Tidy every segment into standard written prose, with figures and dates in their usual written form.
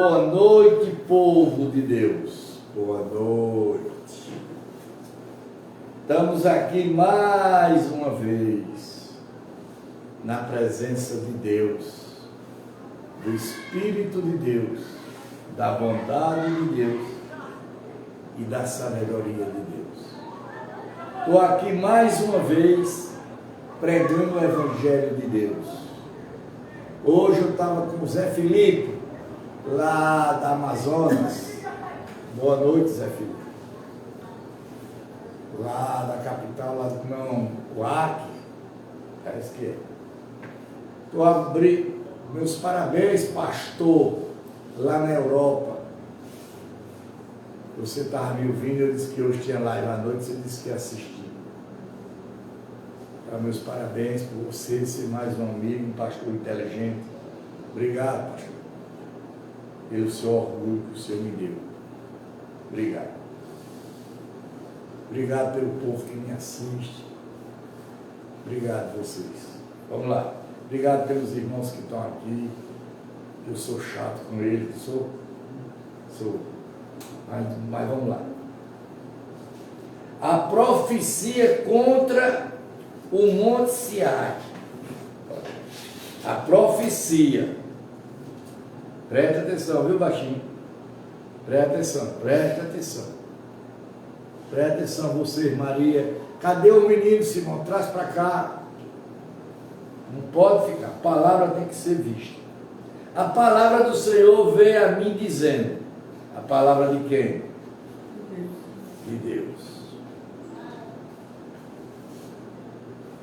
Boa noite, povo de Deus. Boa noite. Estamos aqui mais uma vez na presença de Deus, do Espírito de Deus, da bondade de Deus e da sabedoria de Deus. Estou aqui mais uma vez pregando o Evangelho de Deus. Hoje eu estava com o Zé Felipe, lá da Amazonas. Boa noite, Zé Felipe. Lá da capital, lá do não, o Acre. Parece que é. Estou abrindo meus parabéns, pastor, lá na Europa. Você estava me ouvindo, eu disse que hoje tinha live à noite, você disse que ia assistir. Então, meus parabéns por você ser mais um amigo, um pastor inteligente. Obrigado, pastor, pelo seu orgulho que o Senhor me deu. Obrigado. Obrigado pelo povo que me assiste. Obrigado a vocês. Vamos lá. Obrigado pelos irmãos que estão aqui. Eu sou chato com eles, sou. Mas vamos lá. A profecia contra o Monte Siai. A profecia. Presta atenção, viu, baixinho? Presta atenção, presta atenção. Presta atenção, vocês, Maria. Cadê o menino, Simão? Traz para cá. Não pode ficar. A palavra tem que ser vista. A palavra do Senhor veio a mim dizendo. A palavra de quem? De Deus.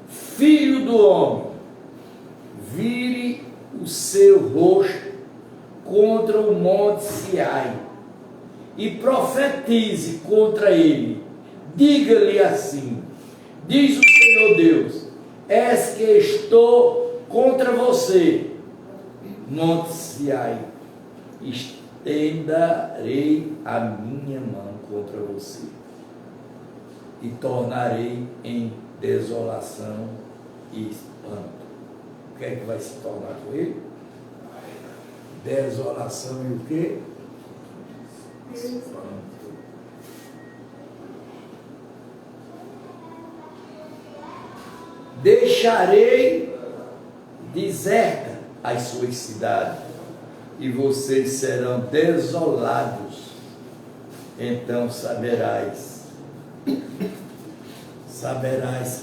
Filho do homem, vire o seu rosto contra o monte Siai e profetize contra ele. Diga-lhe assim: diz o Senhor Deus, eis que estou contra você, monte Siai, estendarei a minha mão contra você e tornarei em desolação e espanto. O que é que vai se tornar com ele? Desolação e o quê? Espanto. Deixarei deserta as suas cidades e vocês serão desolados. Então saberás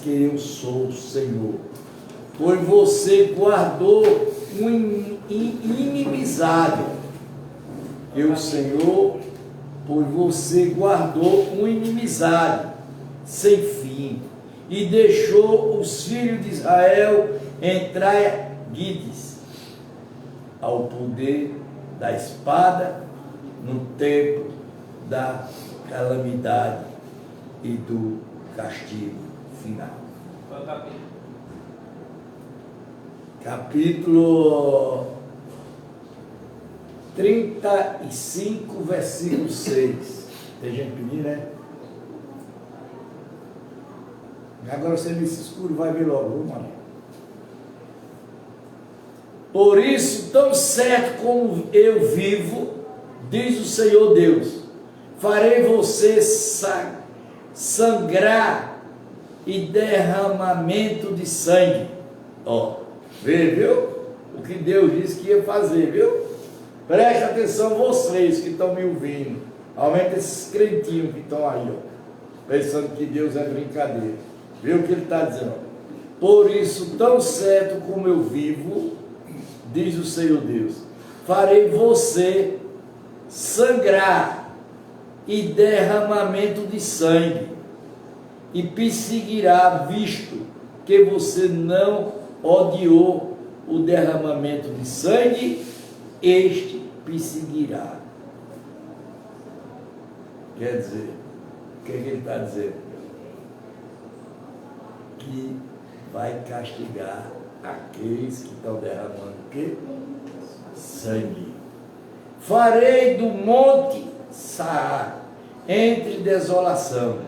que eu sou o Senhor, pois você guardou inimizade. Eu, Senhor, pois você guardou uma inimizade sem fim e deixou os filhos de Israel entrar guides ao poder da espada no tempo da calamidade e do castigo final. Capítulo 35, versículo 6. Tem gente pedindo, né? Agora você me escuro, vai ver logo, viu, mano? Por isso, tão certo como eu vivo, diz o Senhor Deus, farei você sangrar e derramamento de sangue. Ó, vê, viu? O que Deus disse que ia fazer, viu? Preste atenção, vocês que estão me ouvindo. Aumenta esses crentinhos que estão aí, ó, pensando que Deus é brincadeira. Viu o que ele está dizendo? Por isso, tão certo como eu vivo, diz o Senhor Deus, farei você sangrar e derramamento de sangue, e perseguirá, visto que você não odiou o derramamento de sangue, este perseguirá. Quer dizer, o que ele está dizendo? Que vai castigar aqueles que estão derramando o quê? Sangue. Farei do monte Saar entre desolação,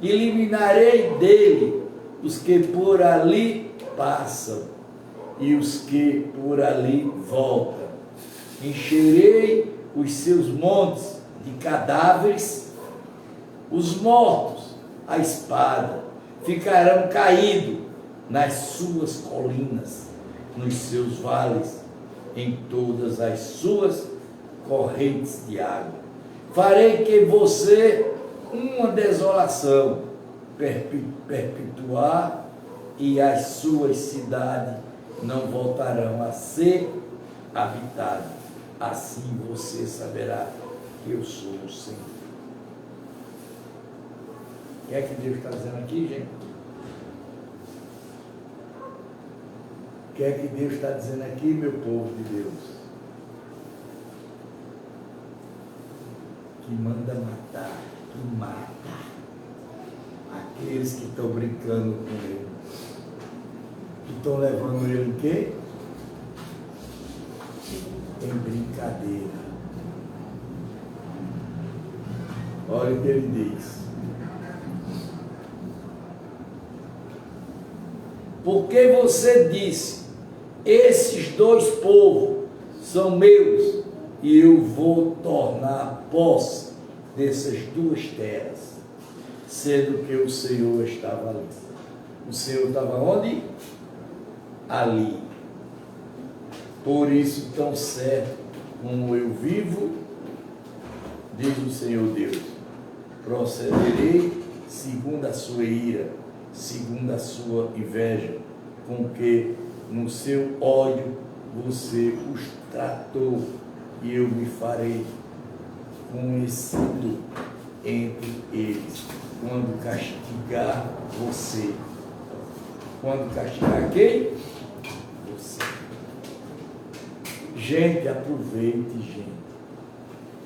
eliminarei dele os que por ali passam e os que por ali voltam. Encherei os seus montes de cadáveres, os mortos, a espada, ficarão caídos nas suas colinas, nos seus vales, em todas as suas correntes de água. Farei que você uma desolação perpetuar, e as suas cidades não voltarão a ser habitadas. Assim você saberá que eu sou o Senhor. O que é que Deus está dizendo aqui, gente? O que é que Deus está dizendo aqui, meu povo de Deus? Que manda matar, que mata aqueles que estão brincando com ele, que estão levando ele em quê? Em brincadeira. Olha o que ele diz. Porque você disse, esses dois povos são meus, e eu vou tornar posse dessas duas terras, sendo que o Senhor estava ali. O Senhor estava onde? Ali. Por isso, tão certo como eu vivo, diz o Senhor Deus, procederei segundo a sua ira, segundo a sua inveja, com que no seu ódio você os tratou, e eu me farei conhecido entre eles, quando castigar você. Quando castigar quem? Você. Gente, aproveite, gente,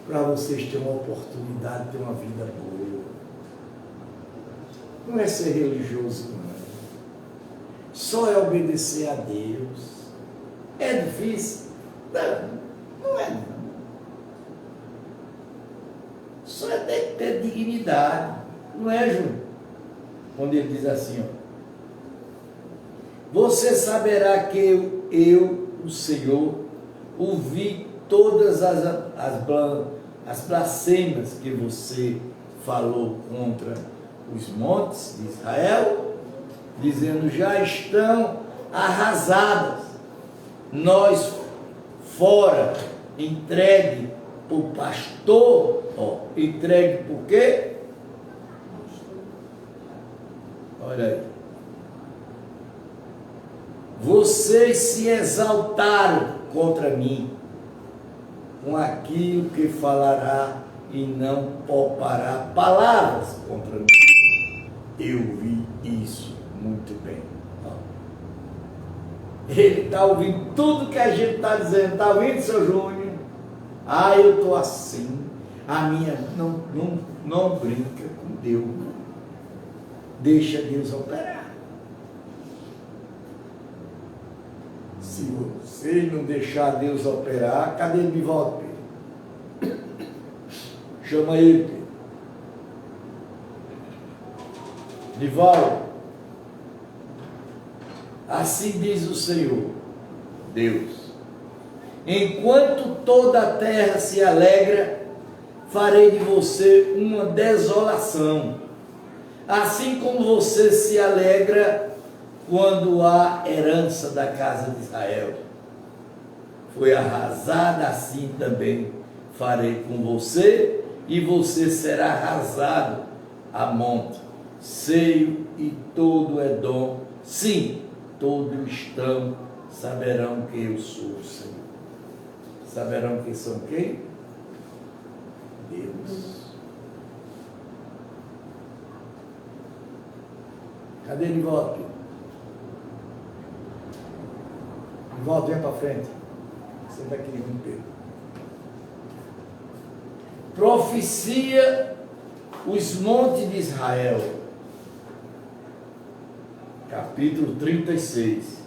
para vocês terem uma oportunidade de ter uma vida boa. Não é ser religioso, não. Só é obedecer a Deus. É difícil? Não é não. Só é ter dignidade. Não é, Júnior? Quando ele diz assim, ó. Você saberá que eu, o Senhor, ouvi todas as blasfêmias que você falou contra os montes de Israel, dizendo, já estão arrasadas, nós fora, entregue por pastor, entregue por quê? Olha aí. Vocês se exaltaram contra mim, com aquilo que falará e não poupará palavras contra mim. Eu vi isso muito bem. Ele está ouvindo tudo que a gente está dizendo. Está ouvindo, seu Júnior? Eu estou assim. A minha não brinca com Deus. Deixa Deus operar. Se você não deixar Deus operar, cadê ele de volta, Pedro? Chama ele, Pedro. De volta. Assim diz o Senhor, Deus. Enquanto toda a terra se alegra, farei de você uma desolação. Assim como você se alegra quando há herança da casa de Israel foi arrasada, assim também farei com você, e você será arrasado a monte, Seio e todo Edom, sim, todo estão, saberão que eu sou o Senhor. Saberão que são quem? Deus. Cadê ele? Volta? Volta, vem para frente. Senta aqui com Pedro. Profecia os montes de Israel. Capítulo 36.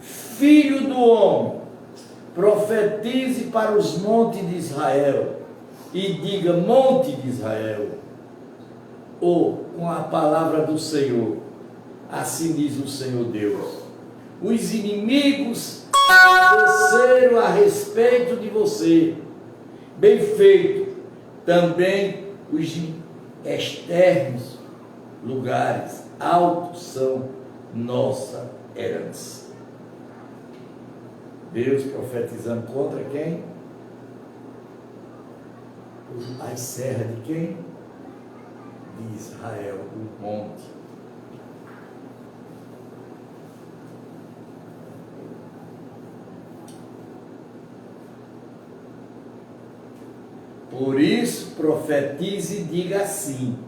Filho do homem, profetize para os montes de Israel e diga, monte de Israel, ou com a palavra do Senhor, assim diz o Senhor Deus, os inimigos Terceiro, a respeito de você, bem feito, também os externos lugares altos são nossa herança. Deus profetizando contra quem? As serras de quem? De Israel, o monte. Por isso, profetize e diga assim: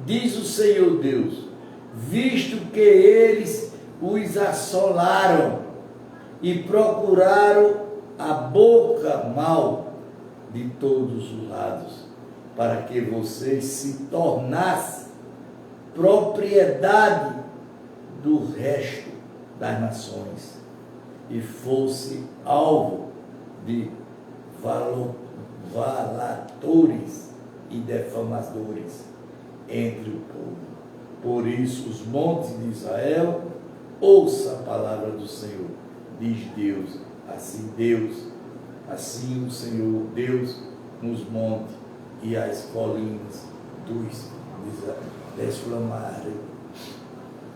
diz o Senhor Deus, visto que eles os assolaram e procuraram a boca mal de todos os lados, para que vocês se tornassem propriedade do resto das nações e fosse alvo de valatores e defamadores entre o povo. Por isso, os montes de Israel, ouça a palavra do Senhor, diz Deus, assim o Senhor Deus nos montes e as colinas dos desflamarem,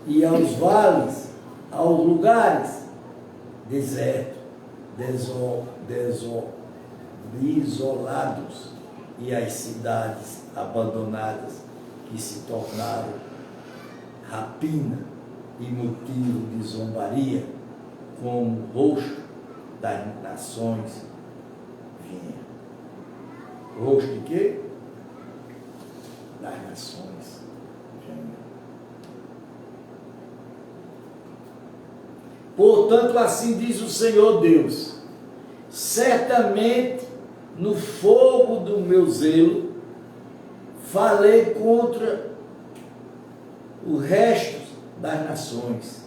e aos vales, aos lugares desertos, isolados, e as cidades abandonadas que se tornaram rapina e motivo de zombaria, como o rosto das nações vinha. Rosto de quê? Das nações vinha. Portanto, assim diz o Senhor Deus: certamente no fogo do meu zelo falei contra o resto das nações,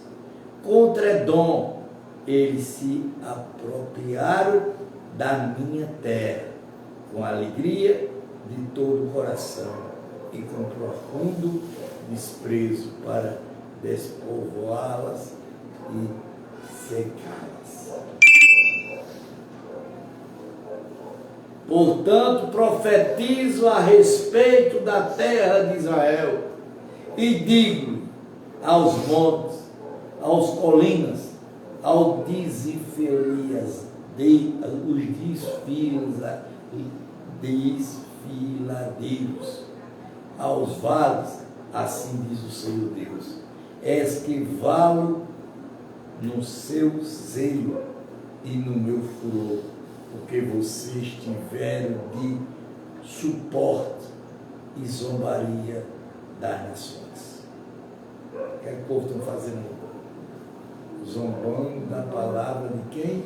contra Edom, eles se apropriaram da minha terra, com alegria de todo o coração e com profundo desprezo, para despovoá-las e secá-las. Portanto, profetizo a respeito da terra de Israel e digo aos montes, aos colinas, aos desfiladeiros, aos vales, assim diz o Senhor Deus: esquivá-lo no seu zelo e no meu furor, porque vocês tiveram de suporte e zombaria das nações. O que é que o povo está fazendo? Zombando da palavra de quem?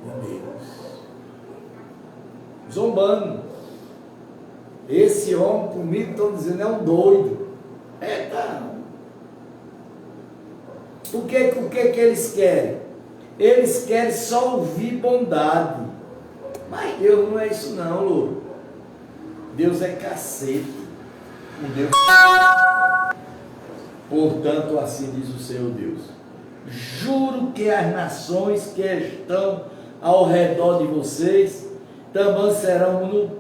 De Deus. Zombando. Esse homem, comigo, estão dizendo, é um doido. É, não. O que eles querem? Eles querem só ouvir bondade. Mas Deus não é isso não, louro. Deus é cacete. O Deus. Portanto, assim diz o Senhor Deus: juro que as nações que estão ao redor de vocês também serão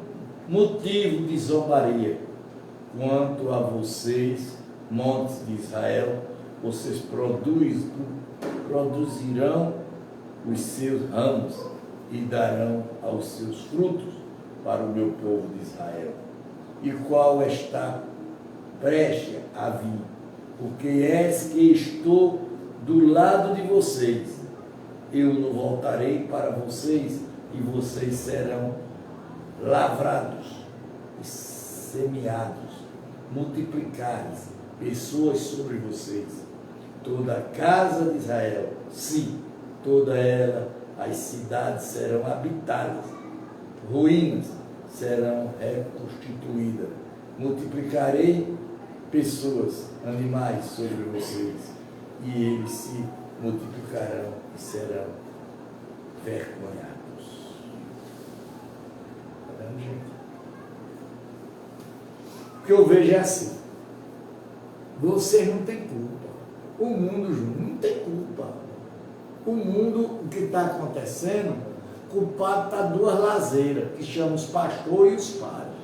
motivo de zombaria. Quanto a vocês, montes de Israel, vocês produzirão os seus ramos e darão aos seus frutos para o meu povo de Israel, e qual está prestes a vir, porque és que estou do lado de vocês. Eu não voltarei para vocês, e vocês serão lavrados e semeados, multiplicados, pessoas sobre vocês. Toda a casa de Israel, sim, toda ela, as cidades serão habitadas, ruínas serão reconstituídas. Multiplicarei pessoas, animais sobre vocês, e eles se multiplicarão e serão vergonhados. Está vendo, gente? O que eu vejo é assim: vocês não têm culpa. O mundo não tem culpa. O mundo o que está acontecendo, o culpado está duas lazeiras, que chamam os pastores e os padres.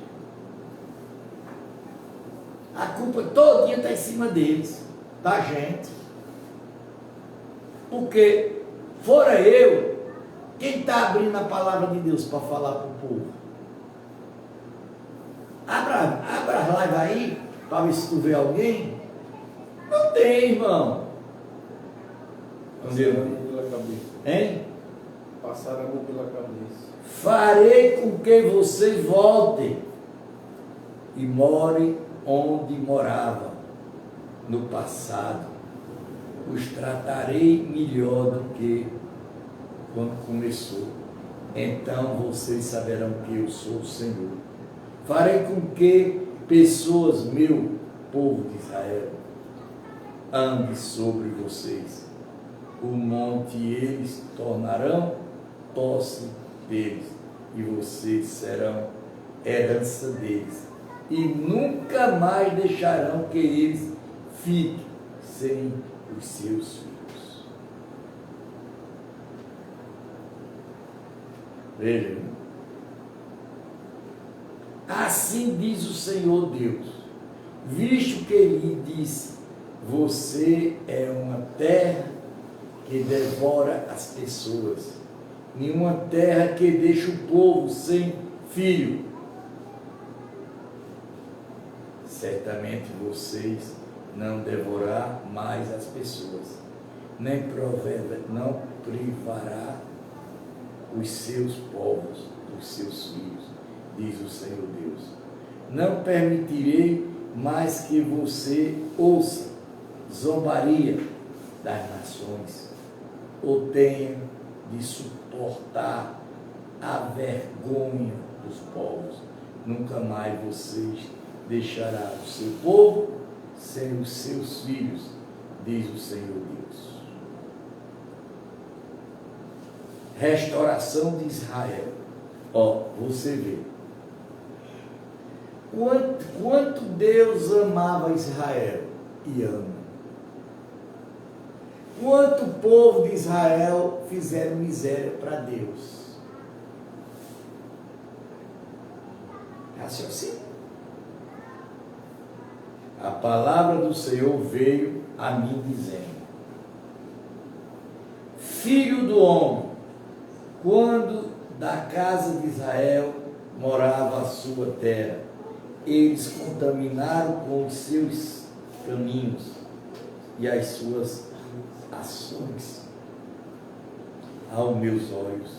A culpa todinha está em cima deles, da gente. Porque, fora eu, quem está abrindo a palavra de Deus para falar para o povo? Abra as lives aí, para ver se tu vê alguém. Não tem, irmão. Passaram a mão pela cabeça. Hein? Passaram a mão pela cabeça. Farei com que vocês voltem e morem onde moravam no passado. Os tratarei melhor do que quando começou. Então vocês saberão que eu sou o Senhor. Farei com que pessoas, meu povo de Israel, andem sobre vocês. O monte eles tornarão posse deles, e vocês serão herança deles. E nunca mais deixarão que eles fiquem sem os seus filhos. Vejam. Assim diz o Senhor Deus, visto que Ele disse, você é uma terra que devora as pessoas, nenhuma terra que deixa o povo sem filho. Certamente vocês não devorar mais as pessoas, nem não privará os seus povos dos seus filhos, diz o Senhor Deus. Não permitirei mais que você ouça zombaria das nações, ou tenha de suportar a vergonha dos povos. Nunca mais vocês deixará o seu povo sem os seus filhos, diz o Senhor Deus. Restauração de Israel. Ó, você vê. Quanto Deus amava Israel e ama. Quanto o povo de Israel fizeram miséria para Deus. Raciocínio. A palavra do Senhor veio a mim dizendo: Filho do homem, quando da casa de Israel morava a sua terra, eles contaminaram com os seus caminhos e as suas ações aos meus olhos.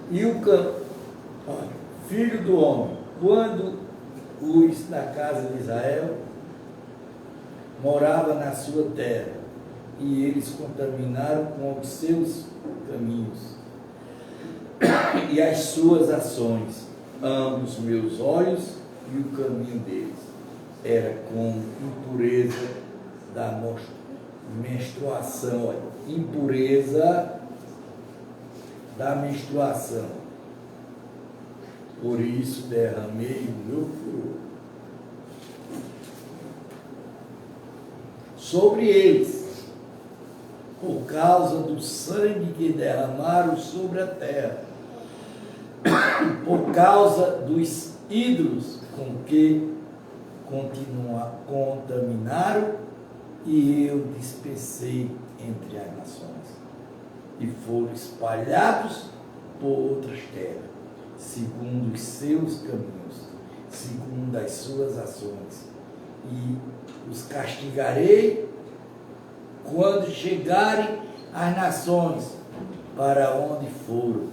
E filho do homem, quando os da casa de Israel morava na sua terra, e eles contaminaram com os seus caminhos e as suas ações, ambos meus olhos, e o caminho deles era com impureza da menstruação, impureza da menstruação. Por isso derramei o meu furor sobre eles, por causa do sangue que derramaram sobre a terra, por causa dos ídolos com que contaminaram, e eu dispersei entre as nações, e foram espalhados por outras terras, segundo os seus caminhos, segundo as suas ações, e os castigarei quando chegarem as nações para onde foram.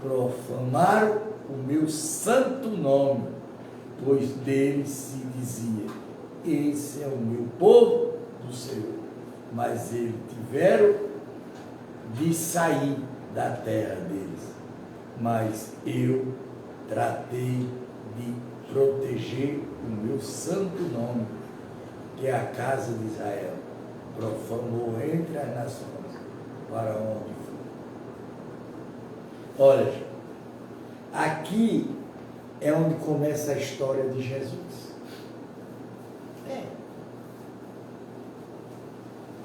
Profanaram o meu santo nome, pois deles se dizia: esse é o meu povo do Senhor. Mas eles tiveram de sair da terra deles. Mas eu tratei de proteger o meu santo nome, que é a casa de Israel. Profanou entre as nações para onde for. Olha, aqui é onde começa a história de Jesus.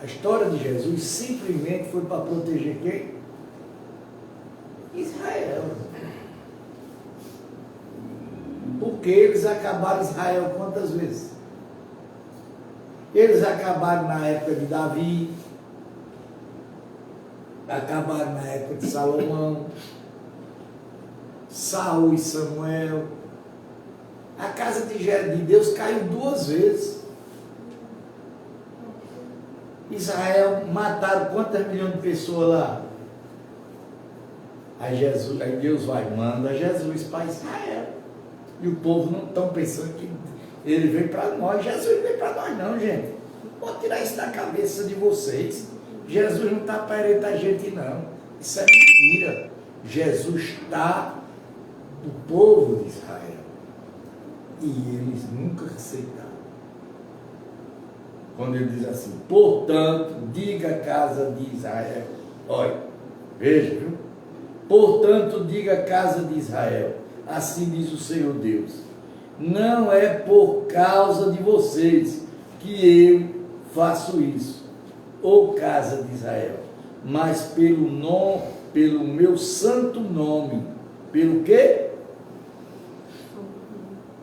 A história de Jesus simplesmente foi para proteger quem? Israel. Porque eles acabaram Israel quantas vezes? Eles acabaram na época de Davi, acabaram na época de Salomão, Saul e Samuel. A casa de Deus caiu 2 vezes. Israel mataram quantas milhões de pessoas lá? Aí Deus manda Jesus para Israel. E o povo não estão pensando que ele veio para nós. Jesus não veio para nós não, gente. Não pode tirar isso da cabeça de vocês. Jesus não está para heretar a gente não. Isso é mentira. Jesus está do povo de Israel. E eles nunca aceitaram. Quando ele diz assim, portanto, diga a casa de Israel. Olha, veja, viu? Portanto, diga a casa de Israel. Assim diz o Senhor Deus. Não é por causa de vocês que eu faço isso, ou casa de Israel, mas pelo meu santo nome. Pelo quê?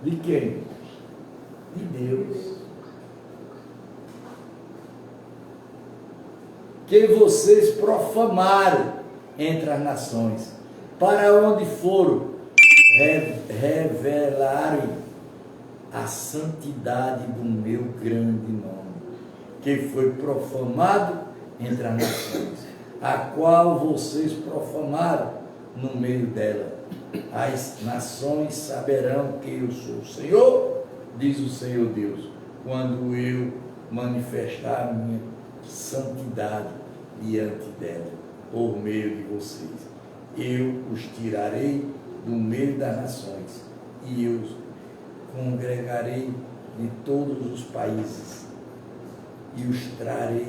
De quem? De Deus. Que vocês profanaram entre as nações, para onde foram revelarem a santidade do meu grande nome, que foi profanado entre as nações, a qual vocês profanaram no meio dela. As nações saberão que eu sou o Senhor, diz o Senhor Deus, quando eu manifestar a minha santidade diante dela, por meio de vocês. Eu os tirarei do meio das nações e eu os congregarei de todos os países e os trarei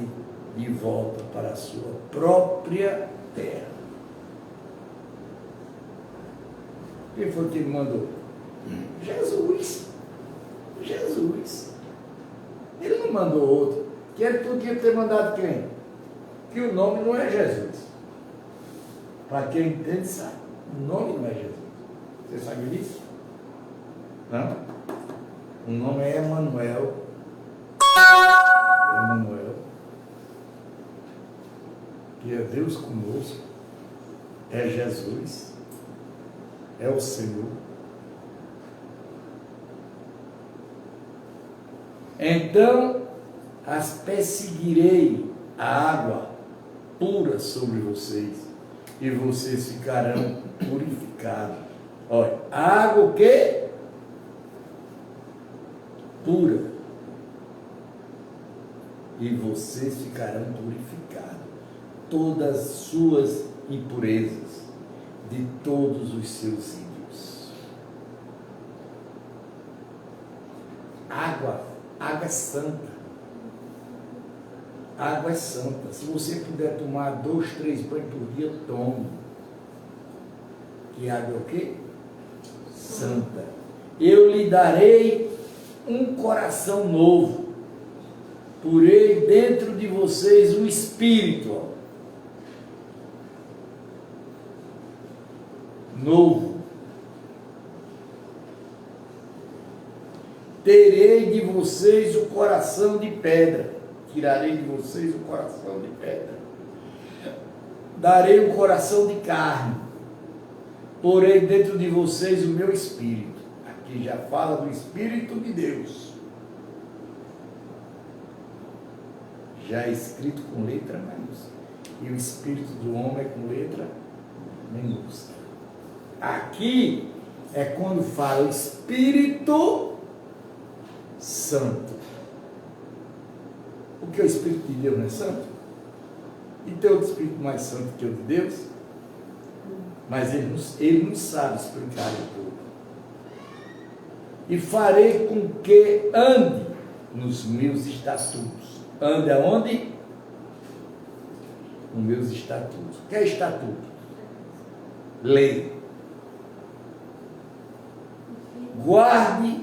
de volta para a sua própria terra. Quem foi que ele mandou? Jesus. Jesus. Ele não mandou outro. Que ele podia ter mandado quem? Que o nome não é Jesus. Para quem entende, sabe. O nome não é Jesus. Você sabe disso? Não? O nome é Emanuel. Emanuel. Que é Deus conosco. É Jesus. É o Senhor. Então as perseguirei a água pura sobre vocês, e vocês ficarão purificados. Olha, a água o quê? Pura. E vocês ficarão purificados. Todas as suas impurezas, de todos os seus ídolos. Água é santa. Água é santa. Se você puder tomar 2, 3 banhos por dia, tome. Que água é o quê? Santa. Eu lhe darei um coração novo. Porei dentro de vocês um espírito novo. Terei de vocês o coração de pedra. Tirarei de vocês o coração de pedra. Darei um coração de carne. Porei dentro de vocês o meu espírito. Aqui já fala do Espírito de Deus. Já é escrito com letra maiúscula. E o espírito do homem é com letra minúscula. Aqui é quando fala o Espírito Santo. Porque o Espírito de Deus não é santo? E tem outro Espírito mais santo que o de Deus? Mas ele não sabe explicar o povo. E farei com que ande nos meus estatutos. Ande aonde? Nos meus estatutos. O que é estatuto? Lei. Guarde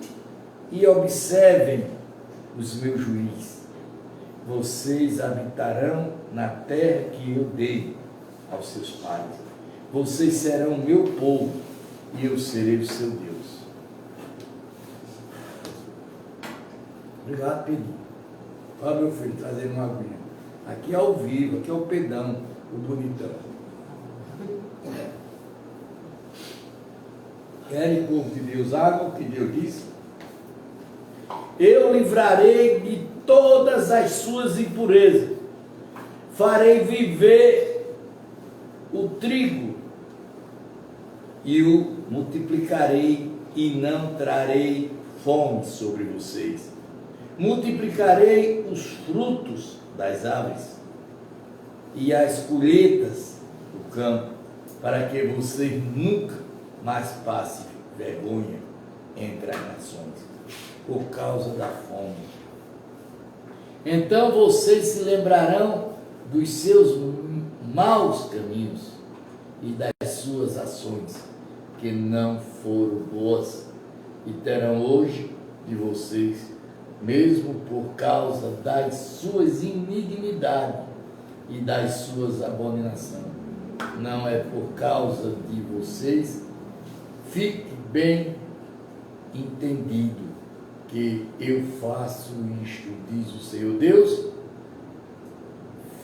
e observem os meus juízes. vocês habitarão na terra que eu dei aos seus pais. Vocês serão meu povo e eu serei o seu Deus. Obrigado, Pedro. Olha, meu filho, trazendo uma aguinha. Aqui é ao vivo, aqui é o Pedão, o bonitão. Querem, povo de Deus, água, o que Deus disse? Eu livrarei de todas as suas impurezas, farei viver o trigo e o multiplicarei e não trarei fome sobre vocês. Multiplicarei os frutos das árvores e as colheitas do campo, para que vocês nunca mais passem vergonha entre as nações, por causa da fome. Então vocês se lembrarão dos seus maus caminhos e das suas ações, que não foram boas, e terão hoje de vocês, mesmo por causa das suas iniquidades e das suas abominações. Não é por causa de vocês, fique bem entendido que eu faço isto, diz o Senhor Deus.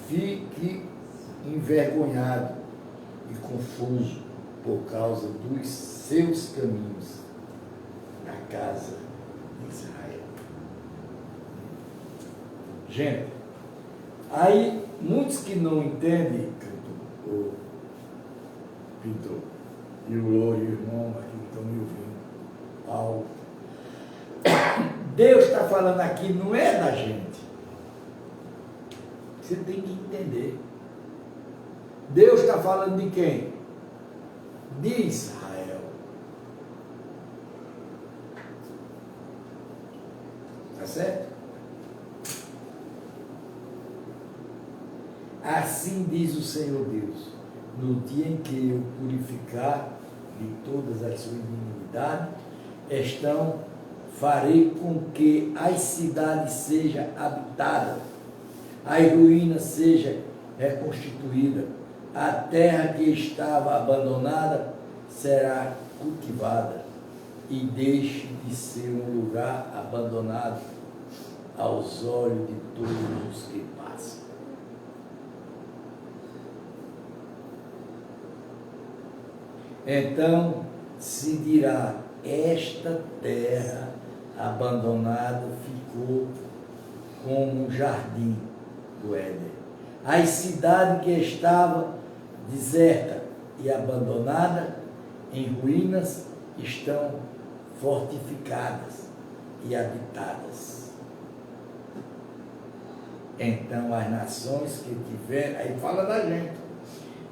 Fique envergonhado e confuso por causa dos seus caminhos na casa de Israel. Gente, aí muitos que não entendem, o pintor e o louro e o irmão aqui que estão me ouvindo, Paulo, Deus está falando aqui, não é da gente. Você tem que entender. Deus está falando de quem? De Israel. Está certo? Assim diz o Senhor Deus: no dia em que eu purificar de todas as suas iniquidades, farei com que as cidades sejam habitadas, as ruínas sejam reconstituídas, a terra que estava abandonada será cultivada e deixe de ser um lugar abandonado aos olhos de todos os que passam. Então se dirá: esta terra abandonada ficou como um jardim do Éden. As cidades que estavam desertas e abandonadas, em ruínas, estão fortificadas e habitadas. Então as nações que tiverem, aí fala da gente,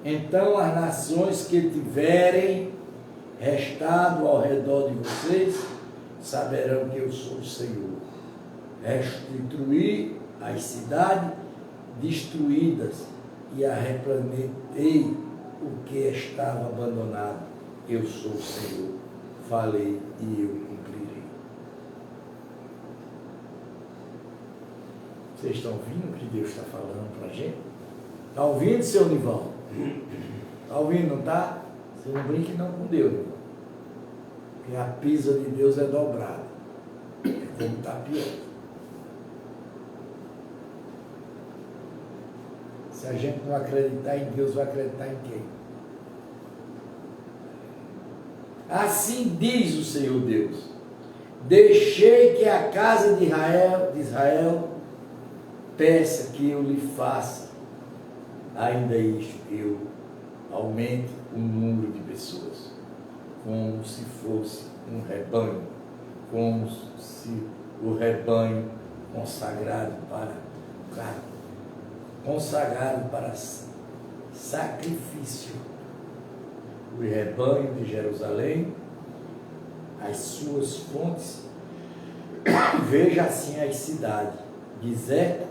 então as nações que tiverem restado ao redor de vocês, saberão que eu sou o Senhor. Restituí as cidades destruídas e arrependei o que estava abandonado. Eu sou o Senhor. Falei e eu cumprirei. Vocês estão ouvindo o que Deus está falando para a gente? Está ouvindo, seu Nivaldo? Está ouvindo, não está? Você não brinque não com Deus, irmão. Porque a pisa de Deus é dobrada. É como tapioca. Se a gente não acreditar em Deus, vai acreditar em quem? Assim diz o Senhor Deus: deixei que a casa de Israel peça que eu lhe faça ainda isto, que eu aumente o número de pessoas, como se fosse um rebanho, como se o rebanho consagrado para sacrifício, o rebanho de Jerusalém, as suas fontes, veja assim as cidades desertas,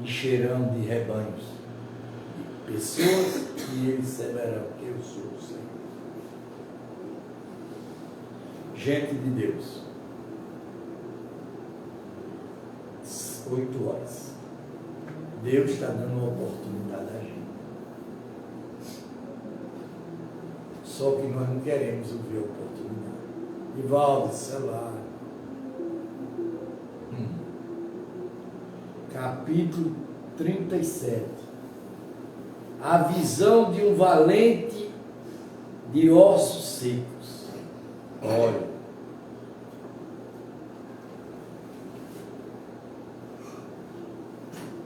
encherão de rebanhos, de pessoas, e eles saberão que eu sou o Senhor. Gente de Deus, às 8 horas. Deus está dando uma oportunidade a gente. Só que nós não queremos ouvir a oportunidade. Ivaldo, celular. Capítulo 37. A visão de um valente de ossos secos. Olha.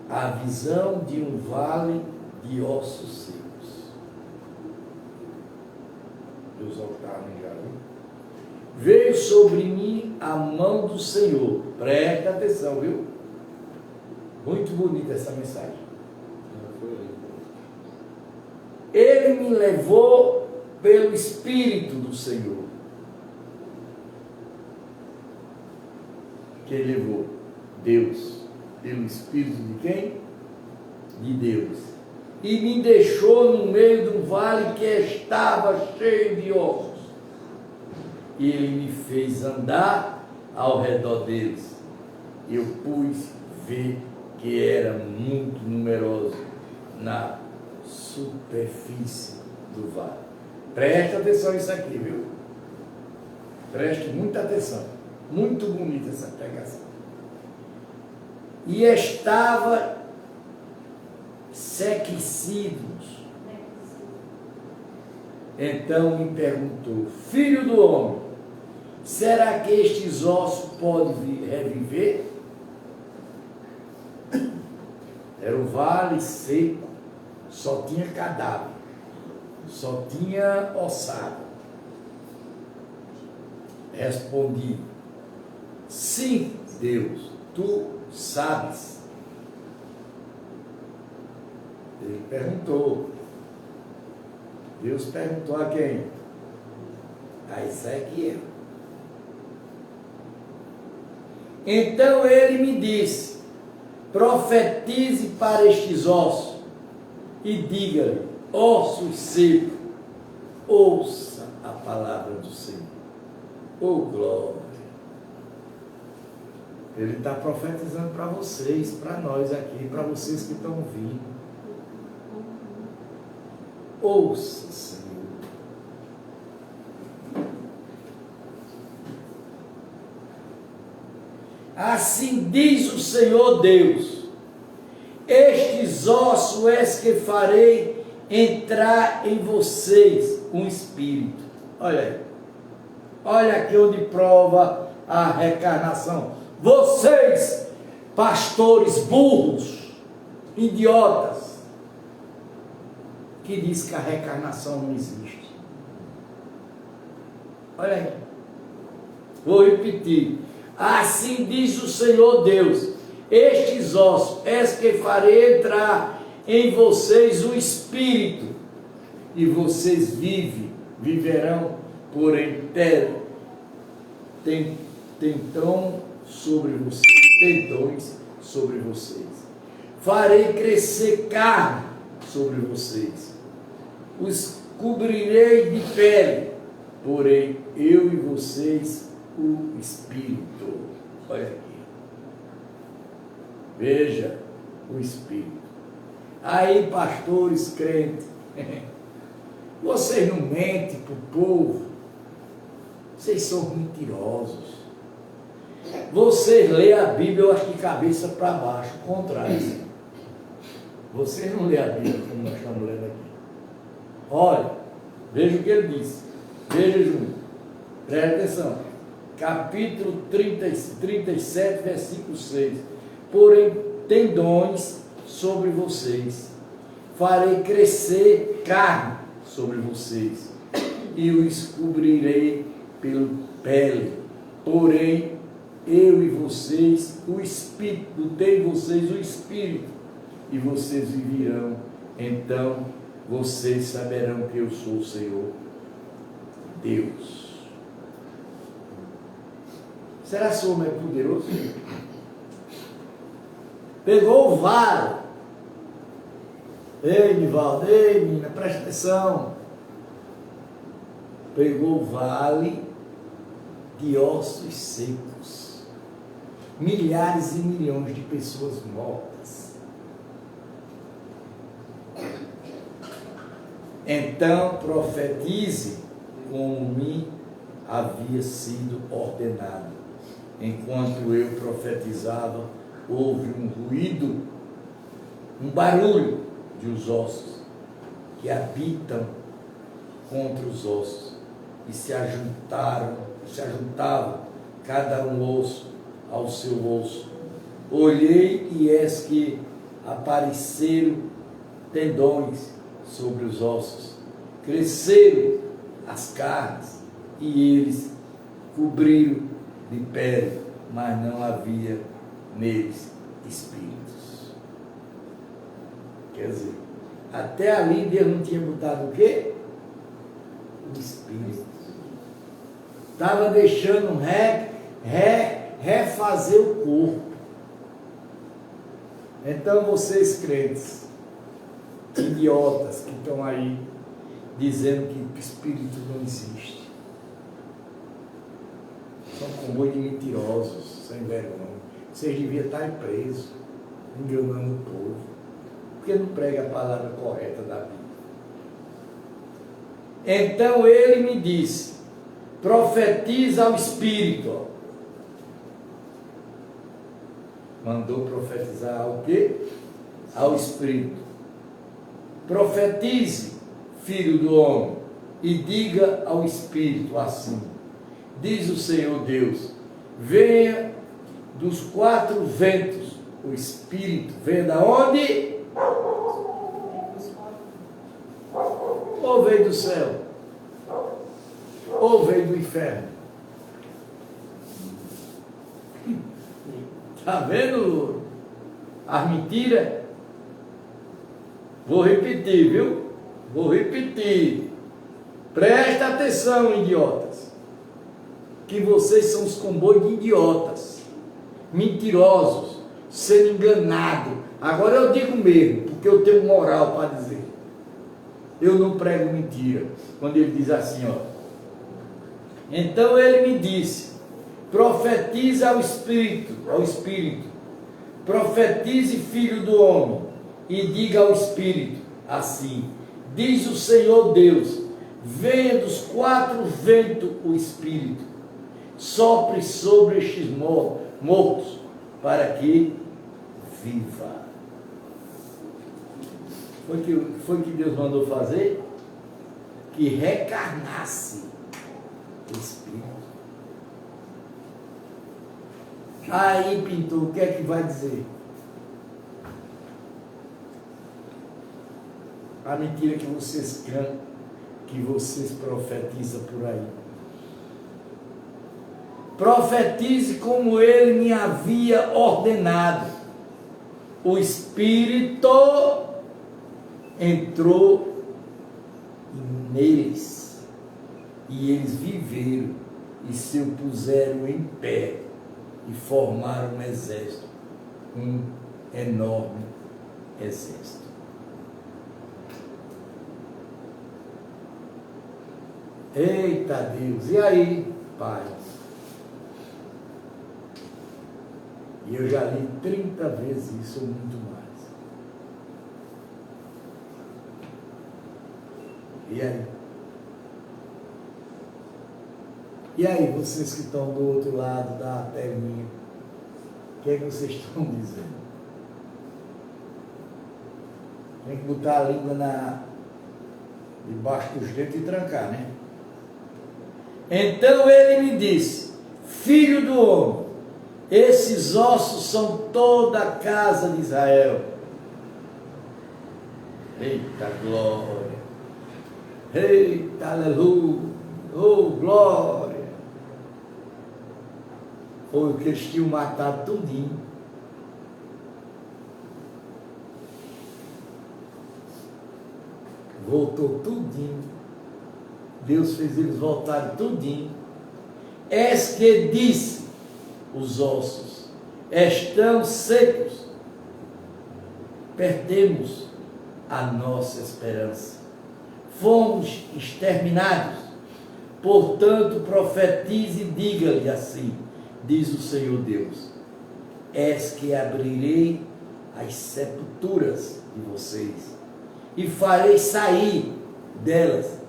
A visão de um vale de ossos secos. Deus altaram já, viu? Veio sobre mim a mão do Senhor. Presta atenção, viu? Muito bonita essa mensagem. Ele me levou pelo Espírito do Senhor. Quem levou? Deus. Pelo Espírito de quem? De Deus. E me deixou no meio de um vale que estava cheio de ossos. E ele me fez andar ao redor deles. Eu pus ver que era muito numeroso na superfície do vale. Presta atenção nisso aqui, viu? Preste muita atenção. Muito bonita essa pregação. E estava sequecidos. Então me perguntou: filho do homem, será que estes ossos podem reviver? Era um vale seco, só tinha cadáver, só tinha ossada. Respondi: sim, Deus, tu sabes. Ele perguntou. Deus perguntou a quem? A Ezequiel. Então ele me disse: profetize para estes ossos e diga-lhe: ossos secos, ouça a palavra do Senhor. Oh, glória! Ele está profetizando para vocês, para nós aqui, para vocês que estão ouvindo. Ouça, Senhor. Assim diz o Senhor Deus: estes ossos és que farei entrar em vocês um espírito. Olha aí. Olha aqui onde prova a reencarnação. Vocês, pastores burros, idiotas, que diz que a reencarnação não existe. Olha aí. Vou repetir. Assim diz o Senhor Deus: estes ossos és que farei entrar em vocês o espírito, e vocês viverão por inteiro. Tendões sobre vocês. Farei crescer carne sobre vocês. Os cobrirei de pele, porém eu e vocês o espírito. Olha aqui. Veja o espírito. Aí, pastores crentes, vocês não mentem para o povo. Vocês são mentirosos. Vocês lêem a Bíblia, eu acho, de cabeça para baixo, contrário. Vocês não lêem a Bíblia como nós estamos lendo aqui. Olha, veja o que ele disse. Veja, Júnior. Presta atenção. Capítulo 37, versículo 6. Porém, tendões sobre vocês. Farei crescer carne sobre vocês. E os cobrirei pela pele. Porém, eu e vocês, o Espírito, tem vocês o Espírito, e vocês viverão. Então, vocês saberão que eu sou o Senhor Deus. Será que o homem é poderoso? Pegou o vale. Ei, Nivaldo, ei, menina, presta atenção. Pegou o vale de ossos secos. milhares e milhões de pessoas mortas. Então profetize como me havia sido ordenado. Enquanto eu profetizava, houve um ruído, um barulho de os ossos que habitam contra os ossos e se ajuntavam cada um osso ao seu osso. Olhei e eis que apareceram tendões sobre os ossos, cresceram as carnes e eles cobriram de pele, mas não havia neles espíritos. Quer dizer, até ali Deus não tinha botado o quê? O espírito. Estava deixando refazer o corpo. Então vocês crentes, idiotas que estão aí dizendo que espírito não existe, são comboio de mentirosos, sem vergonha. Vocês deviam estar presos, enganando o povo, porque não prega a palavra correta da Bíblia. Então ele me disse: profetiza ao Espírito. Mandou profetizar ao quê? Ao Espírito. Profetize, filho do homem, e diga ao Espírito assim: diz o Senhor Deus, venha dos quatro ventos, o Espírito vem da onde? Ou veio do céu? Ou veio do inferno? Está vendo as mentiras? Vou repetir, viu? Vou repetir. Presta atenção, idiotas. Que vocês são os comboios de idiotas, mentirosos, sendo enganados. Agora eu digo mesmo, porque eu tenho moral para dizer. Eu não prego mentira. Quando ele diz assim, ó. Então ele me disse: profetiza ao Espírito, profetize, filho do homem, e diga ao Espírito assim: diz o Senhor Deus, venha dos quatro ventos o Espírito, sopre sobre estes mortos, para que viva. Foi que Deus mandou fazer? Que reencarnasse o Espírito. Aí, pintor, o que é que vai dizer? A mentira que vocês cantam, que vocês profetizam por aí. Profetize como ele me havia ordenado. O Espírito entrou neles e eles viveram e se puseram em pé e formaram um exército, um enorme exército. Eita Deus! E aí, Pai? E eu já li 30 vezes isso, ou muito mais. E aí? E aí, vocês que estão do outro lado da telinha, o que é que vocês estão dizendo? Tem que botar a língua debaixo dos dentes e trancar, né? Então ele me disse: filho do homem, esses ossos são toda a casa de Israel. Eita glória! Eita aleluia! Oh glória! Foi o que eles tinham matado tudinho. Voltou tudinho. Deus fez eles voltarem tudinho. És que disse: os ossos estão secos. Perdemos a nossa esperança. Fomos exterminados. Portanto, profetize e diga-lhe assim: diz o Senhor Deus: és que abrirei as sepulturas de vocês e farei sair delas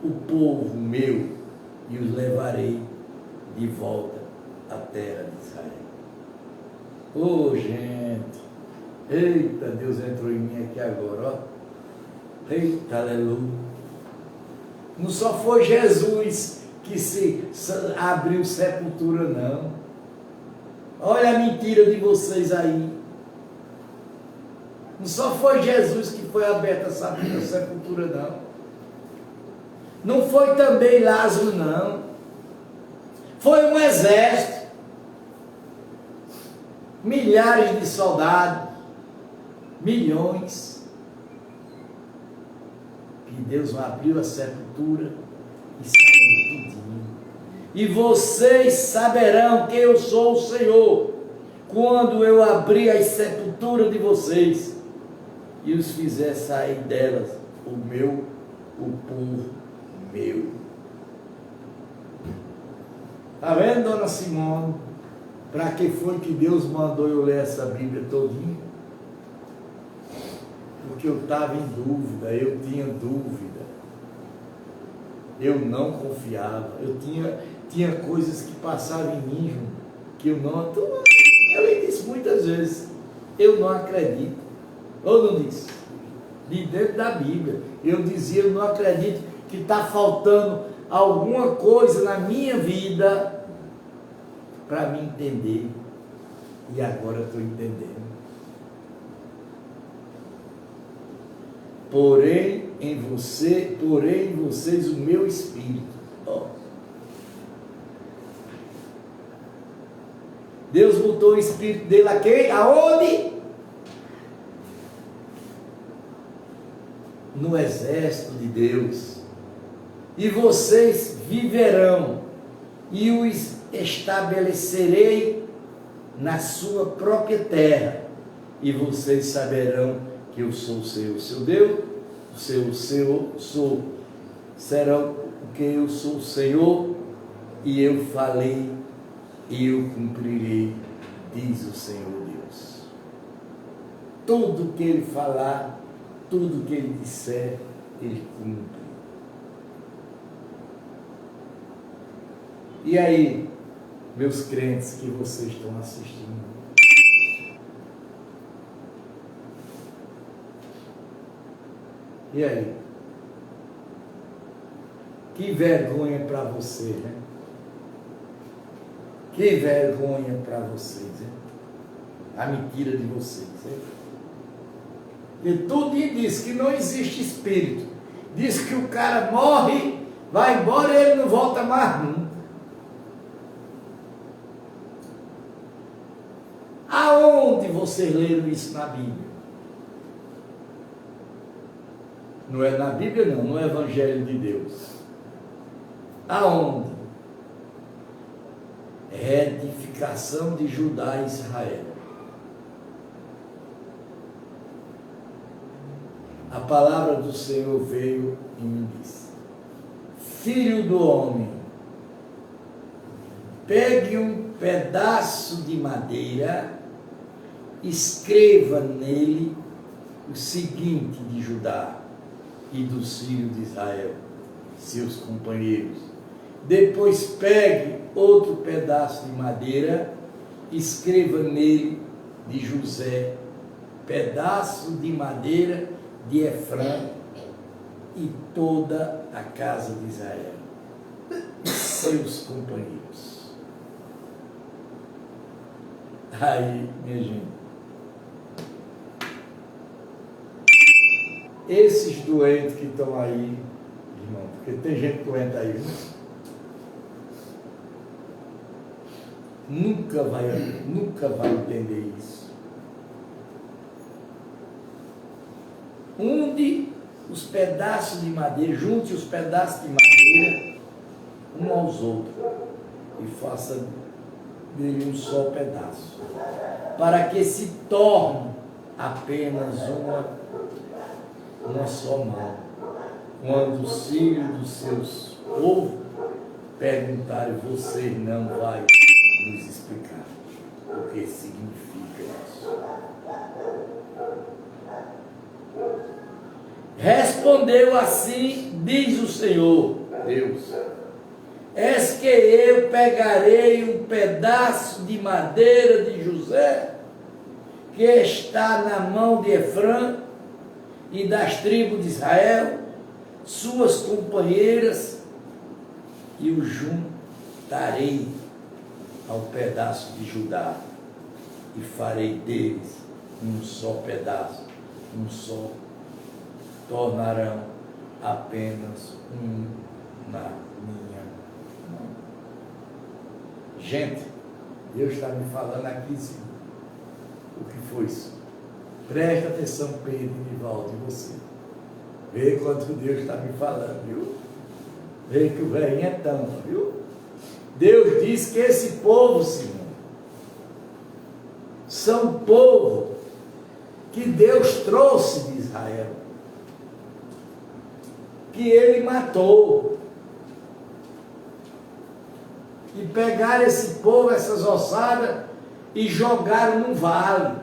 o povo meu e os levarei de volta à terra de Israel. Oh, gente! Eita, Deus entrou em mim aqui agora, ó. Eita, aleluia! Não só foi Jesus que se abriu sepultura, não. Olha a mentira de vocês aí. Não só foi Jesus que foi aberta essa sepultura, não. Não foi também Lázaro, não. Foi um exército. Milhares de soldados. Milhões. Que Deus abriu a sepultura e saiu tudinho. E vocês saberão que eu sou o Senhor, quando eu abrir as sepulturas de vocês e os fizer sair delas, o povo meu. Está vendo, dona Simone? Para que foi que Deus mandou eu ler essa Bíblia todinha? Porque eu estava em dúvida, eu tinha dúvida. Eu não confiava. Eu tinha coisas que passavam em mim, que eu não... Eu disse muitas vezes, eu não acredito. Ou não disse? De dentro da Bíblia. Eu dizia, eu não acredito que está faltando alguma coisa na minha vida para me entender. E agora eu estou entendendo. Porém em vocês o meu espírito. Oh. Deus botou o espírito dele aqui, aonde? No exército de Deus. E vocês viverão e os estabelecerei na sua própria terra. E vocês saberão que eu sou o seu Deus, o seu sou. Serão porque eu sou o Senhor, e eu falei, e eu cumprirei, diz o Senhor Deus. Tudo que Ele falar, tudo que Ele disser, Ele cumpre. E aí, meus crentes que vocês estão assistindo, e aí? Que vergonha para você, né? Que vergonha para vocês, né? A mentira de vocês, né? E tudo diz que não existe espírito. Diz que o cara morre, vai embora e ele não volta mais nunca. Aonde vocês leram isso na Bíblia? Não é na Bíblia, não, no Evangelho de Deus. Aonde? Reedificação de Judá e Israel. A palavra do Senhor veio e me disse: Filho do homem, pegue um pedaço de madeira, escreva nele o seguinte de Judá e dos filhos de Israel, seus companheiros. Depois pegue outro pedaço de madeira, escreva nele de José, pedaço de madeira de Efrão e toda a casa de Israel, seus companheiros. Aí, minha gente, esses doentes que estão aí, irmão, porque tem gente doente aí, né? Nunca vai entender isso. Unde os pedaços de madeira, junte os pedaços de madeira um aos outros e faça dele um só pedaço, para que se torne apenas uma só mão. Quando os filhos dos seus povos perguntarem, você não vai nos explicar. o que significa isso. Respondeu assim, diz o Senhor, Deus: és que eu pegarei um pedaço de madeira de José, que está na mão de Efrã e das tribos de Israel, suas companheiras, e o juntarei ao pedaço de Judá, e farei deles um só pedaço, um só, tornarão apenas um na minha mão. Gente, Deus está me falando aqui, sim. O que foi isso? Presta atenção, Pedro e Nivaldo, e você. Vê quanto Deus está me falando, viu? Vê que o velhinho é tampa, viu? Deus diz que esse povo, Simão, são povo que Deus trouxe de Israel, que ele matou. E pegaram esse povo, essas ossadas, e jogaram no vale.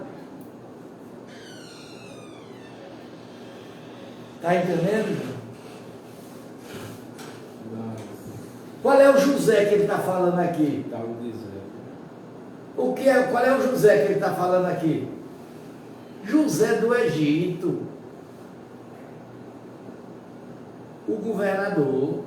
Está entendendo? Qual é o José que ele está falando aqui? Qual é o José que ele está falando aqui? José do Egito, o governador.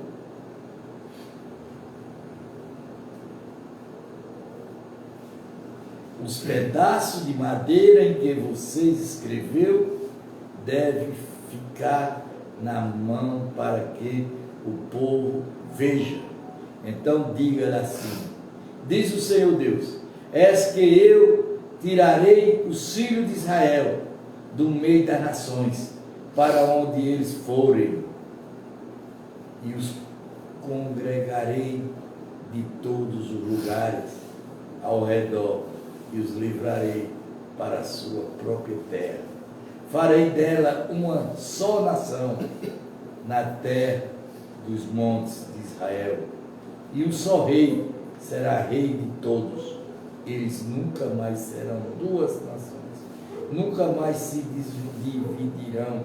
Os pedaços de madeira em que vocês escreveu devem ficar na mão para que o povo veja. Então diga assim: diz o Senhor Deus, és que eu tirarei os filhos de Israel do meio das nações, para onde eles forem, e os congregarei de todos os lugares ao redor, e os livrarei para a sua própria terra. Farei dela uma só nação na terra dos montes de Israel, e um só rei será rei de todos. Eles nunca mais serão duas nações, nunca mais se dividirão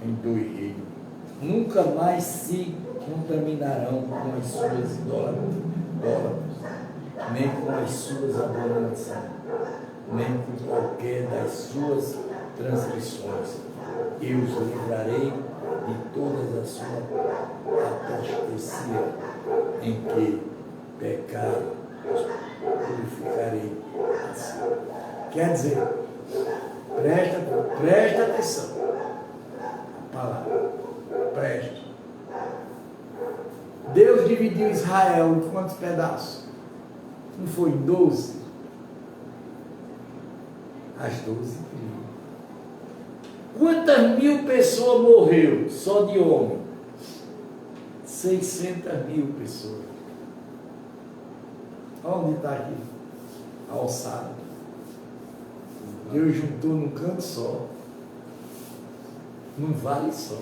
em dois reinos, nunca mais se contaminarão com as suas idólatras, nem com as suas abominações, nem com qualquer das suas transgressões. Eu os livrarei de todas as suas apostasia em que pecaram, os purificarei assim. Quer dizer, presta atenção. A palavra, preste. Deus dividiu Israel em quantos pedaços? Não foi em 12? As 12 tribos. Quantas mil pessoas morreu só de homem? 600.000 pessoas. Onde está aqui? A ossada. Deus juntou num canto só, num vale só.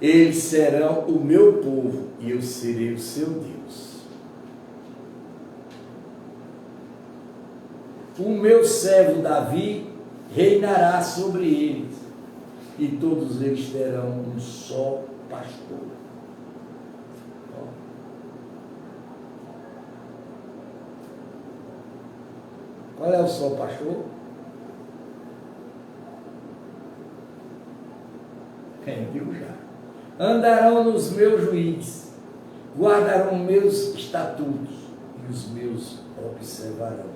Eles serão o meu povo e eu serei o seu Deus. O meu servo Davi reinará sobre eles, e todos eles terão um só pastor. Qual é o só pastor? Viu já? Andarão nos meus juízes, guardarão meus estatutos e os meus observarão.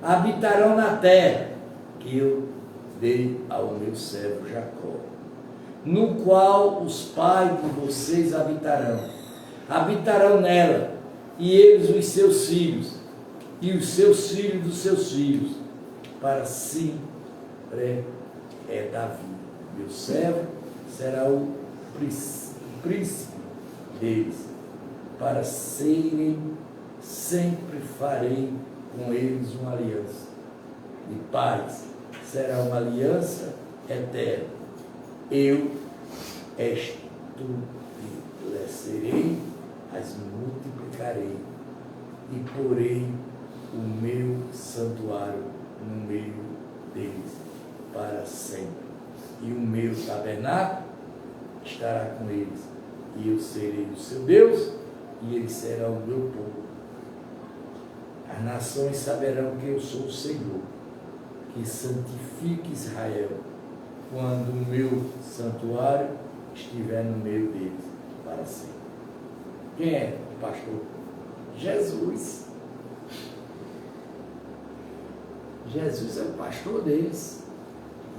Habitarão na terra que eu dei ao meu servo Jacó, no qual os pais de vocês habitarão nela, e eles os seus filhos, e os seus filhos dos seus filhos, para sempre é Davi. Meu servo será o príncipe deles, para serem, sempre farei com eles uma aliança de paz, será uma aliança eterna. Eu estabelecerei as multiplicarei e porei o meu santuário no meio deles para sempre. E o meu tabernáculo estará com eles, e eu serei o seu Deus, e eles serão o meu povo. As nações saberão que eu sou o Senhor, que santifique Israel, quando o meu santuário estiver no meio deles para sempre. Quem é o pastor? Jesus. Jesus é o pastor deles,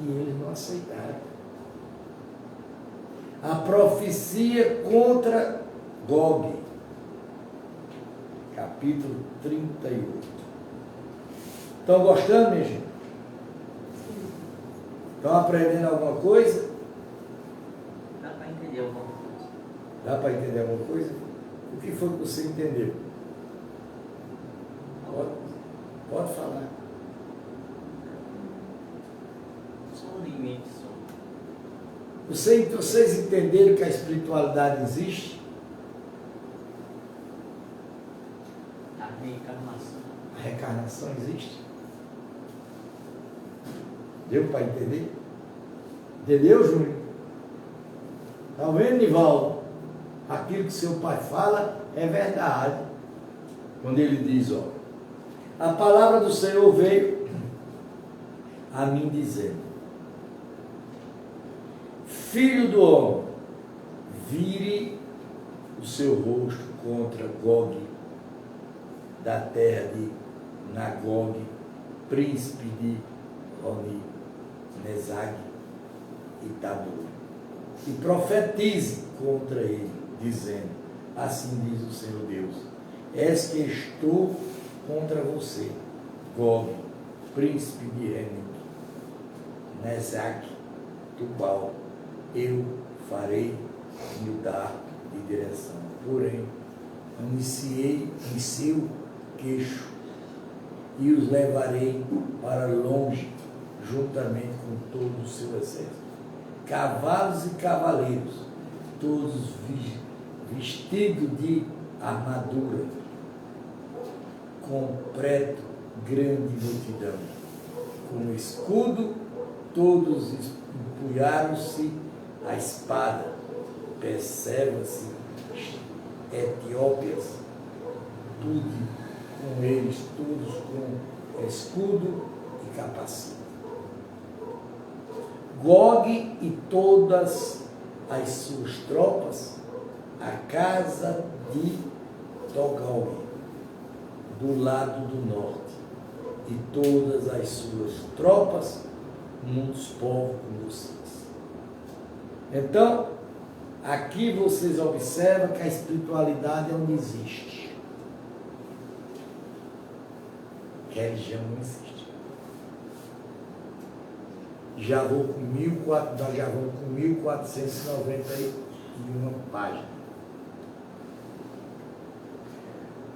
e eles não aceitaram. A profecia contra Gog, capítulo 38. Estão gostando, minha gente? Estão aprendendo alguma coisa? Dá para entender alguma coisa. Dá para entender alguma coisa? O que foi que você entendeu? Pode falar. Só um limite, só. Vocês entenderam que a espiritualidade existe? A reencarnação. A reencarnação existe? Deu para entender? Entendeu, Júnior? Está vendo, Nivaldo? Aquilo que seu pai fala é verdade. Quando ele diz, ó, a palavra do Senhor veio a mim dizendo: Filho do homem, vire o seu rosto contra Gog, da terra de Magog, príncipe de Roni, Nezag e Tabor, e profetize contra ele, dizendo: assim diz o Senhor Deus, és que estou contra você, Gog, príncipe de Reni, Nezag, Tubal, eu farei mudar de direção, porém iniciei o queixo e os levarei para longe, juntamente com todo o seu exército, cavalos e cavaleiros, todos vestidos de armadura, completo grande multidão, com escudo, todos empunharam-se a espada, perceba-se, Etiópias, tudo com eles, todos com escudo e capacete. Gog e todas as suas tropas, a casa de Togal, do lado do norte, e todas as suas tropas, muitos povos com vocês. Então, aqui vocês observam que a espiritualidade não existe. Religião não existe. Já vou com 1491 páginas.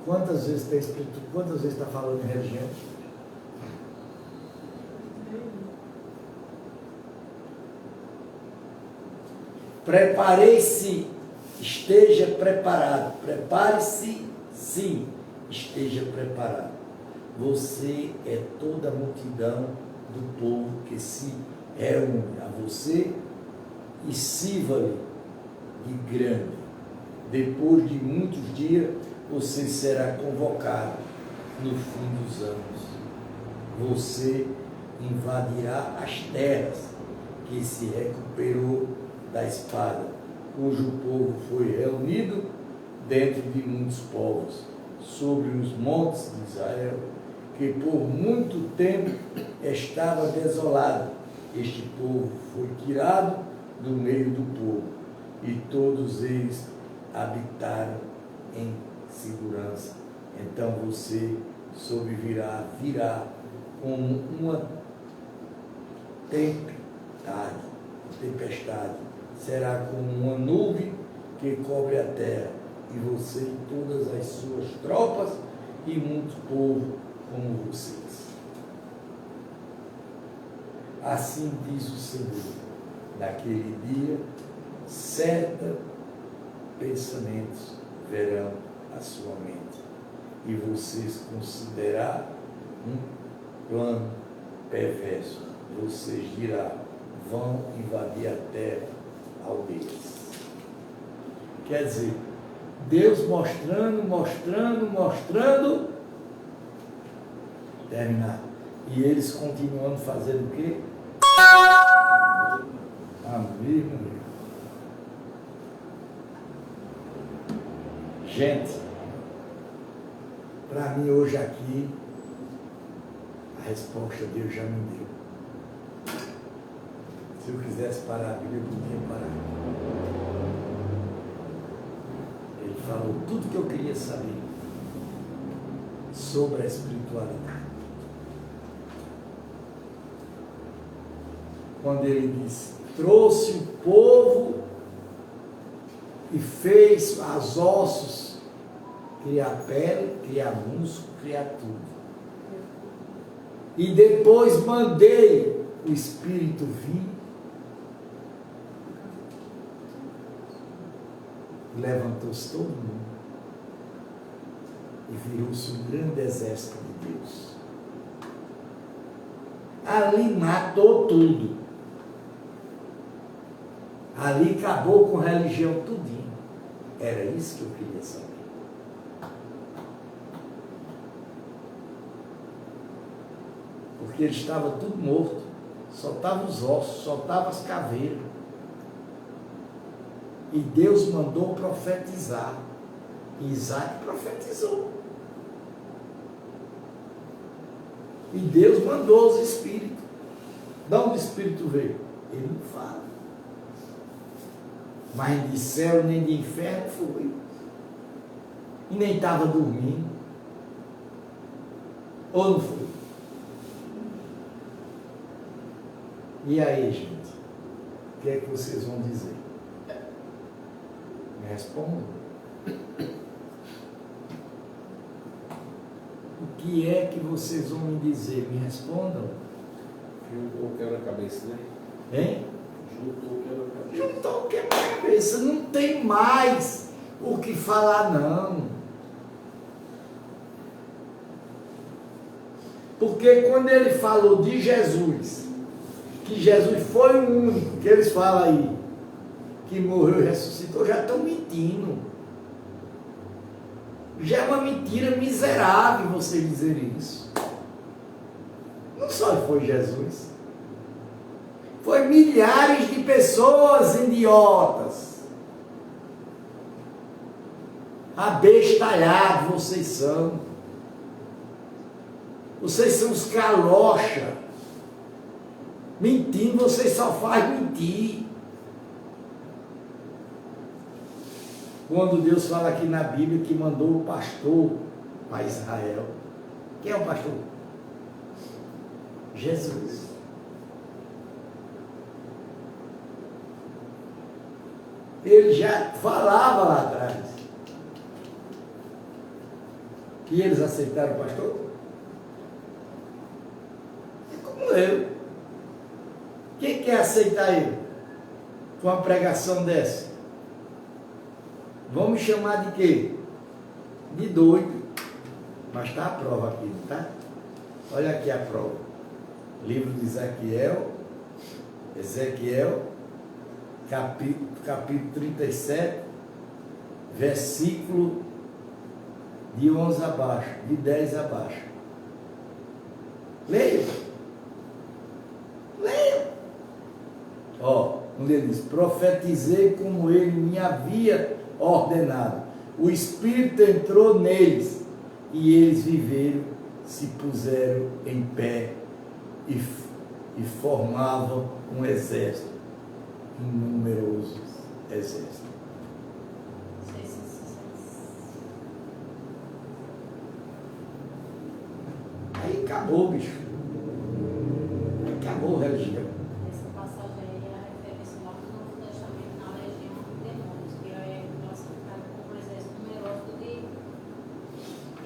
Quantas vezes está falando em religião? Preparei-se, esteja preparado. Prepare-se, sim, esteja preparado. Você é toda a multidão do povo que se reúne a você e sirva-lhe de grande. Depois de muitos dias, você será convocado no fim dos anos. Você invadirá as terras que se recuperou da espada, cujo povo foi reunido dentro de muitos povos, sobre os montes de Israel, que por muito tempo estava desolado. Este povo foi tirado do meio do povo, e todos eles habitaram em segurança. Então você virá como uma tempestade, será como uma nuvem que cobre a terra, e você e todas as suas tropas e muito povo como vocês. Assim diz o Senhor: naquele dia, certos pensamentos verão a sua mente. E vocês considerar um plano perverso. Vocês dirão, vão invadir a terra aldeias. Quer dizer, Deus mostrando, terminar. E eles continuando fazendo o quê? Amigo. Gente, para mim hoje aqui, a resposta Deus já me deu. Se eu quisesse parar a Bíblia, eu podia parar. Ele falou tudo que eu queria saber sobre a espiritualidade. Quando ele disse, trouxe o povo e fez as ossos criar pele, criar músculo, criar tudo. E depois mandei o Espírito vir. Levantou-se todo mundo. E virou-se um grande exército de Deus. Ali matou tudo. Ali acabou com a religião tudinho. Era isso que eu queria saber. Porque ele estava tudo morto. Só estavam os ossos, só estavam as caveiras. E Deus mandou profetizar. E Isaac profetizou. E Deus mandou os espíritos. De onde o espírito veio? Ele não fala. Mas de céu nem de inferno foi. E nem estava dormindo. Ou não foi? E aí, gente? O que é que vocês vão dizer? Me respondam. O que é que vocês vão me dizer? Me respondam. Juntou o quebra-cabeça, né? Hein? Juntou o quebra-cabeça. Juntou o quebra-cabeça. Não tem mais o que falar, não. Porque quando ele falou de Jesus, que Jesus foi o único, que eles falam aí, que morreu e ressuscitou, já estão mentindo. Já é uma mentira miserável você dizer isso. Não só foi Jesus. Foi milhares de pessoas idiotas. Abestalhados vocês são. Vocês são os calocha. Mentindo, vocês só fazem mentir. Quando Deus fala aqui na Bíblia que mandou o pastor para Israel. Quem é o pastor? Jesus. Ele já falava lá atrás. E eles aceitaram o pastor? É como eu. Quem quer aceitar ele? Com uma pregação dessa? Vamos chamar de quê? De doido. Mas está a prova aqui, não está? Olha aqui a prova. Livro de Ezequiel, capítulo 37, versículo de 11 abaixo, de 10 abaixo. Leia. Leia. Ó, onde ele diz, profetizei como ele me havia ordenado. O Espírito entrou neles e eles viveram, se puseram em pé e formavam um exército, um numeroso exército. Aí acabou, bicho. Acabou a religião. Essa passagem aí é a referência lá do Novo Testamento na legião de demônios, que é classificado como um exército numeroso de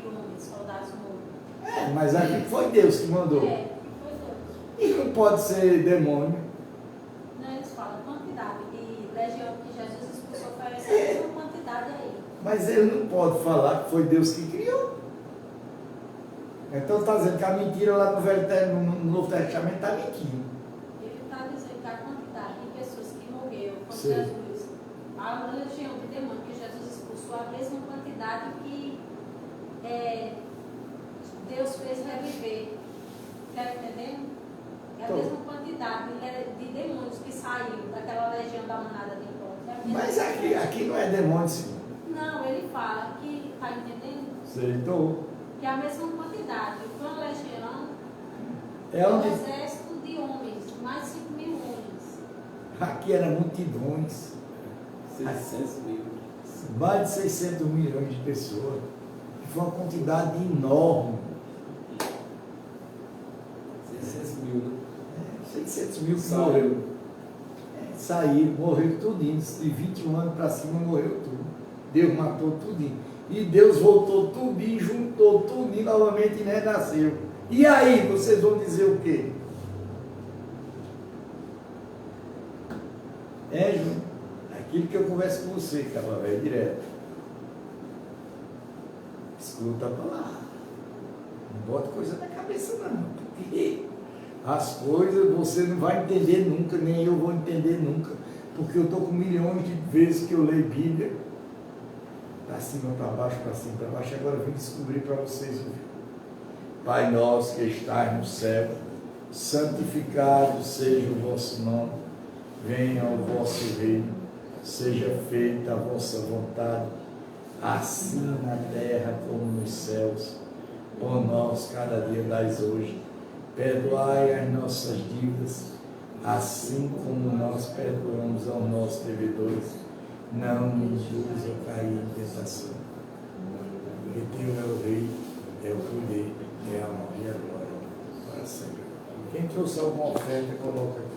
homens, soldados mortos. É, mas aqui foi Deus que mandou. É, foi Deus. E não pode ser demônio. Não, eles falam quantidade de legião que Jesus expulsou, foi essa mesma quantidade aí. Mas ele não pode falar que foi Deus que criou. Então está dizendo que a mentira lá no Novo Testamento está mentindo. Ele está dizendo que a quantidade de pessoas que morreram com Sim. Jesus, a legião de demônios que Jesus expulsou, a mesma quantidade que Deus fez reviver. Está entendendo? É a Tô. mesma quantidade de demônios que saiu daquela legião da manada de hipótese. É a mesma Mas aqui não é demônio, senhor. Não, ele fala que, está entendendo? Aceitou? Que é a mesma quantidade. Foi uma legião, É onde um exército de homens, mais 5.000 homens. aqui eram multidões, 600 mil. mais de 600 milhões de pessoas. Que foi uma quantidade enorme. 600 mil, né? 600 mil que Saiu. morreu. Saíram, morreu tudinho. De 21 anos para cima morreu tudo. Deus matou tudinho. E Deus voltou tudinho, juntou tudinho novamente e renasceu. E aí, vocês vão dizer o quê? Júnior? Aquilo que eu converso com você, Caba Velho, direto. Escuta a palavra. Não bota coisa na cabeça não. Porque as coisas você não vai entender nunca, nem eu vou entender nunca. Porque eu estou com milhões de vezes que eu leio Bíblia. Para cima, para baixo, para cima, para baixo. Agora eu vim descobrir para vocês. Pai nosso que estás no céu, santificado seja o vosso nome. Venha o vosso reino. Seja feita a vossa vontade, assim na terra como nos céus. Por nós cada dia dais hoje. Perdoai as nossas dívidas, assim como nós perdoamos aos nossos devedores. Não nos julgues a cair em tentação. Porque teu é o rei, é o poder, é a honra e a glória para sempre. Quem trouxe alguma oferta, coloca aqui.